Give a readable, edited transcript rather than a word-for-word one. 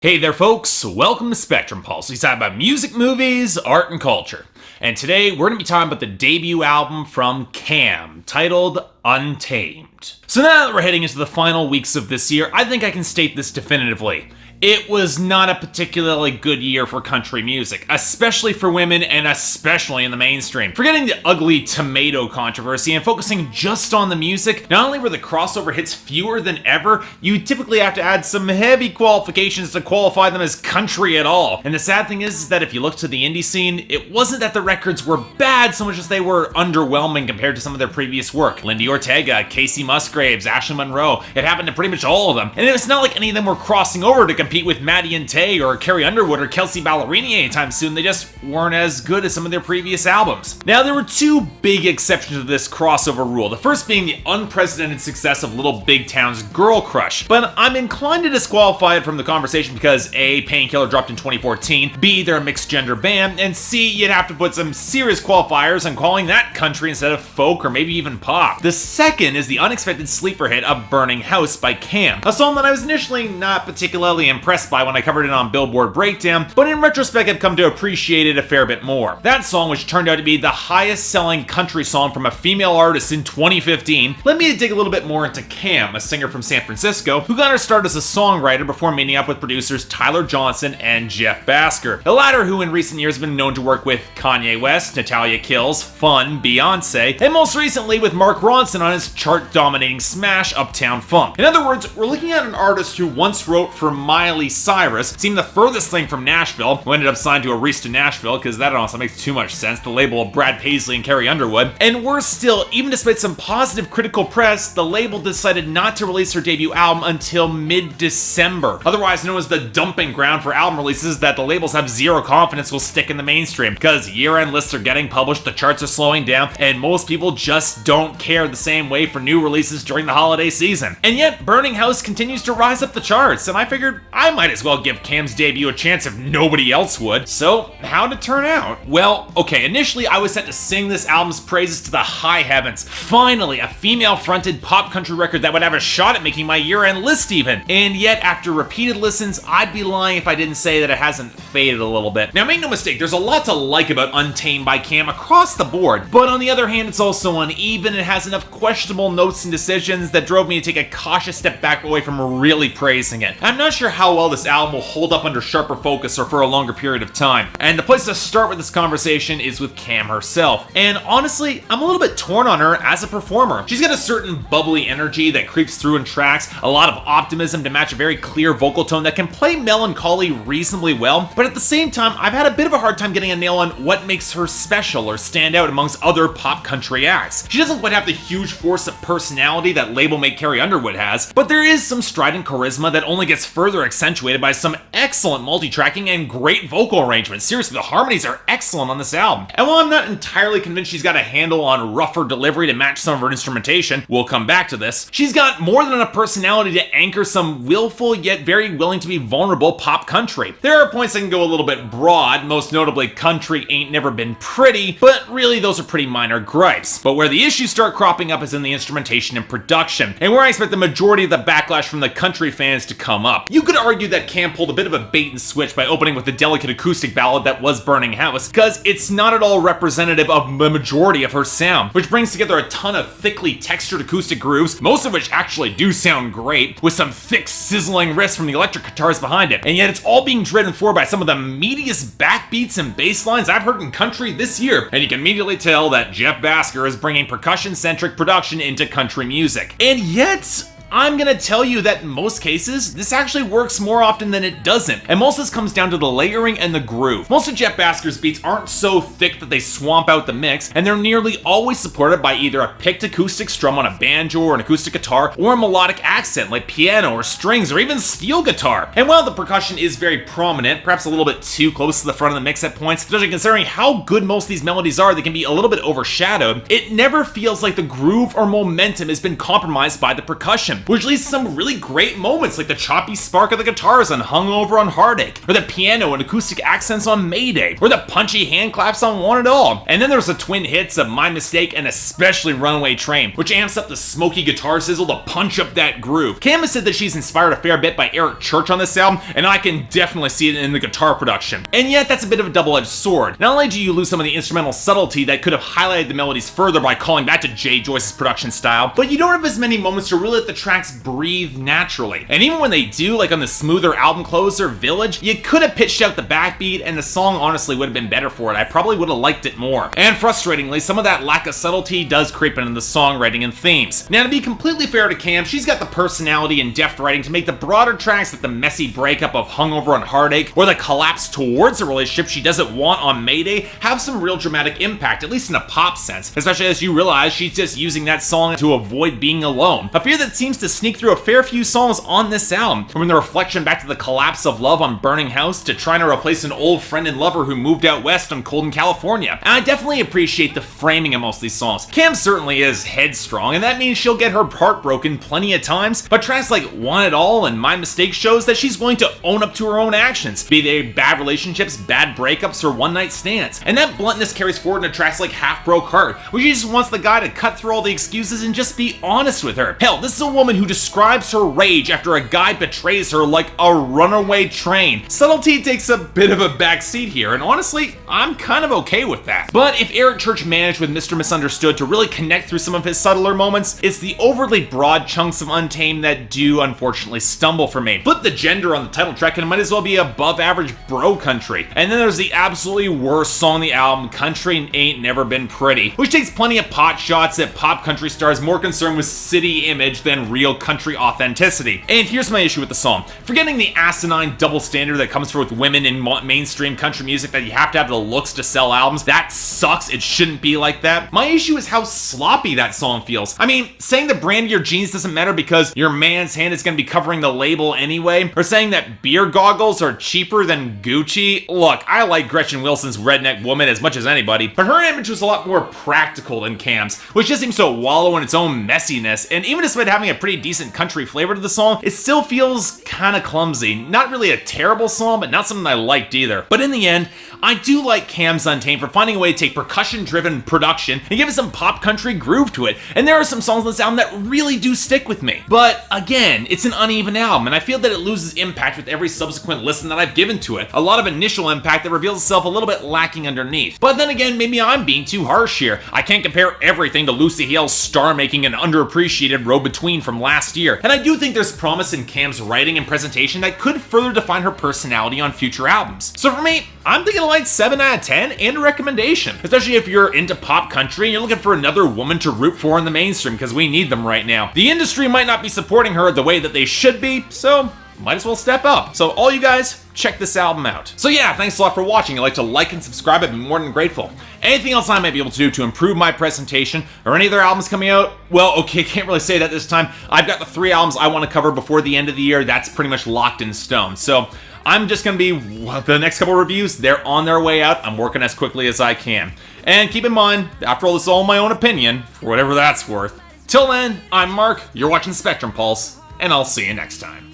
Hey there folks, welcome to Spectrum Pulse. We talk about music, movies, art, and culture. And today we're going to be talking about the debut album from Cam, titled Untamed. So now that we're heading into the final weeks of this year, I think I can state this definitively. It was not a particularly good year for country music, especially for women and especially in the mainstream. Forgetting the ugly tomato controversy and focusing just on the music, not only were the crossover hits fewer than ever, you typically have to add some heavy qualifications to qualify them as country at all. And the sad thing is that if you look to the indie scene, it wasn't that the records were bad so much as they were underwhelming compared to some of their previous work. Lindy Ortega, Casey Musgraves, Ashley Monroe, it happened to pretty much all of them. And it's not like any of them were crossing over to compete with Maddie and Tay or Carrie Underwood or Kelsey Ballerini anytime soon. They just weren't as good as some of their previous albums. Now, there were two big exceptions to this crossover rule. The first being the unprecedented success of Little Big Town's Girl Crush. But I'm inclined to disqualify it from the conversation because A, Painkiller dropped in 2014, B, they're a mixed gender band, and C, you'd have to put some serious qualifiers on calling that country instead of folk or maybe even pop. The second is the unexpected sleeper hit of Burning House by Cam, a song that I was initially not particularly impressed by when I covered it on Billboard Breakdown, but in retrospect I've come to appreciate it a fair bit more. That song, which turned out to be the highest selling country song from a female artist in 2015, led me to dig a little bit more into Cam, a singer from San Francisco, who got her start as a songwriter before meeting up with producers Tyler Johnson and Jeff Basker, the latter who in recent years has been known to work with Kanye West, Natalia Kills, Fun, Beyonce, and most recently with Mark Ronson on his chart-dominating smash Uptown Funk. In other words, we're looking at an artist who once wrote for Miley Cyrus, seemed the furthest thing from Nashville, who ended up signed to Arista Nashville, because that honestly makes too much sense, the label of Brad Paisley and Carrie Underwood. And worse still, even despite some positive critical press, the label decided not to release her debut album until mid-December, otherwise known as the dumping ground for album releases that the labels have zero confidence will stick in the mainstream, because year-end lists are getting published, the charts are slowing down, and most people just don't care the same way for new releases during the holiday season. And yet, Burning House continues to rise up the charts, and I figured I might as well give Cam's debut a chance if nobody else would. So, how'd it turn out? Well, okay, initially I was set to sing this album's praises to the high heavens. Finally, a female-fronted pop country record that would have a shot at making my year-end list even. And yet, after repeated listens, I'd be lying if I didn't say that it hasn't faded a little bit. Now, make no mistake, there's a lot to like about Untamed by Cam across the board, but on the other hand, it's also uneven and has enough questionable notes and decisions that drove me to take a cautious step back away from really praising it. I'm not sure how well this album will hold up under sharper focus or for a longer period of time. And the place to start with this conversation is with Cam herself. And honestly, I'm a little bit torn on her as a performer. She's got a certain bubbly energy that creeps through in tracks, a lot of optimism to match a very clear vocal tone that can play melancholy reasonably well, but at the same time, I've had a bit of a hard time getting a nail on what makes her special or stand out amongst other pop country acts. She doesn't quite have the huge force of personality that labelmate Carrie Underwood has, but there is some strident charisma that only gets further accentuated by some excellent multi-tracking and great vocal arrangements. Seriously, the harmonies are excellent on this album. And while I'm not entirely convinced she's got a handle on rougher delivery to match some of her instrumentation, we'll come back to this, she's got more than enough personality to anchor some willful yet very willing to be vulnerable pop country. There are points that can go a little bit broad, most notably country ain't never been pretty, but really those are pretty minor gripes. But where the issues start cropping up is in the instrumentation and production, and where I expect the majority of the backlash from the country fans to come up. You could argue that Cam pulled a bit of a bait and switch by opening with the delicate acoustic ballad that was Burning House, because it's not at all representative of the majority of her sound, which brings together a ton of thickly textured acoustic grooves, most of which actually do sound great, with some thick sizzling riffs from the electric guitars behind it, and yet it's all being driven forward by some of the meatiest backbeats and bass lines I've heard in country this year, and you can immediately tell that Jeff Basker is bringing percussion-centric production into country music. And yet, I'm gonna tell you that in most cases, this actually works more often than it doesn't, and most of this comes down to the layering and the groove. Most of Jeff Basker's beats aren't so thick that they swamp out the mix, and they're nearly always supported by either a picked acoustic strum on a banjo or an acoustic guitar, or a melodic accent like piano or strings or even steel guitar. And while the percussion is very prominent, perhaps a little bit too close to the front of the mix at points, especially considering how good most of these melodies are, they can be a little bit overshadowed, it never feels like the groove or momentum has been compromised by the percussion. production, which leads to some really great moments like the choppy spark of the guitars on Hungover on Heartache, or the piano and acoustic accents on Mayday, or the punchy hand claps on Want It All. And then there's the twin hits of My Mistake and especially Runaway Train, which amps up the smoky guitar sizzle to punch up that groove. Cam has said that she's inspired a fair bit by Eric Church on this album, and I can definitely see it in the guitar production. And yet, that's a bit of a double-edged sword. Not only do you lose some of the instrumental subtlety that could have highlighted the melodies further by calling back to Jay Joyce's production style, but you don't have as many moments to really let the tracks breathe naturally. And even when they do, like on the smoother album closer, Village, you could have pitched out the backbeat, and the song honestly would have been better for it. I probably would have liked it more. And frustratingly, some of that lack of subtlety does creep into the songwriting and themes. Now, to be completely fair to Cam, she's got the personality and deft writing to make the broader tracks like the messy breakup of Hungover and Heartache, or the collapse towards a relationship she doesn't want on Mayday, have some real dramatic impact, at least in a pop sense, especially as you realize she's just using that song to avoid being alone. A fear that seems to sneak through a fair few songs on this album, from the reflection back to the collapse of love on Burning House, to trying to replace an old friend and lover who moved out west on Cold in California. And I definitely appreciate the framing of most of these songs. Cam certainly is headstrong, and that means she'll get her heart broken plenty of times, but tracks like Want It All and My Mistake shows that she's willing to own up to her own actions, be they bad relationships, bad breakups, or one-night stands. And that bluntness carries forward into tracks like Half Broke Heart, where she just wants the guy to cut through all the excuses and just be honest with her. Hell, this is a woman who describes her rage after a guy betrays her like a runaway train. Subtlety takes a bit of a backseat here, and honestly, I'm kind of okay with that. But if Eric Church managed with Mr. Misunderstood to really connect through some of his subtler moments, it's the overly broad chunks of Untamed that do unfortunately stumble for me. Flip the gender on the title track and it might as well be above average bro country. And then there's the absolutely worst song on the album, Country Ain't Never Been Pretty, which takes plenty of pot shots at pop country stars more concerned with city image than real country authenticity. And here's my issue with the song. Forgetting the asinine double standard that comes through with women in mainstream country music, that you have to have the looks to sell albums, that sucks. It shouldn't be like that. My issue is how sloppy that song feels. I mean, saying the brand of your jeans doesn't matter because your man's hand is going to be covering the label anyway, or saying that beer goggles are cheaper than Gucci. Look, I like Gretchen Wilson's Redneck Woman as much as anybody, but her image was a lot more practical than Cam's, which just seems to wallow in its own messiness, and even despite having a pretty decent country flavor to the song, it still feels kind of clumsy. Not really a terrible song, but not something I liked either. But in the end, I do like Cam's Untamed for finding a way to take percussion-driven production and give it some pop country groove to it, and there are some songs on this album that really do stick with me. But again, it's an uneven album, and I feel that it loses impact with every subsequent listen that I've given to it. A lot of initial impact that reveals itself a little bit lacking underneath. But then again, maybe I'm being too harsh here. I can't compare everything to Lucy Hale's star-making and underappreciated Road Between from last year, and I do think there's promise in Cam's writing and presentation that could further define her personality on future albums. So for me, I'm thinking like 7 out of 10 and a recommendation, especially if you're into pop country and you're looking for another woman to root for in the mainstream, because we need them right now. The industry might not be supporting her the way that they should be, so might as well step up. So all you guys, check this album out. So yeah, thanks a lot for watching. If you'd like to like and subscribe, I'd be more than grateful. Anything else I might be able to do to improve my presentation, or any other albums coming out? Well, okay, can't really say that this time. I've got the 3 albums I want to cover before the end of the year. That's pretty much locked in stone. So I'm just going to be, the next couple reviews, they're on their way out. I'm working as quickly as I can. And keep in mind, after all, this is all my own opinion, for whatever that's worth. Till then, I'm Mark, you're watching Spectrum Pulse, and I'll see you next time.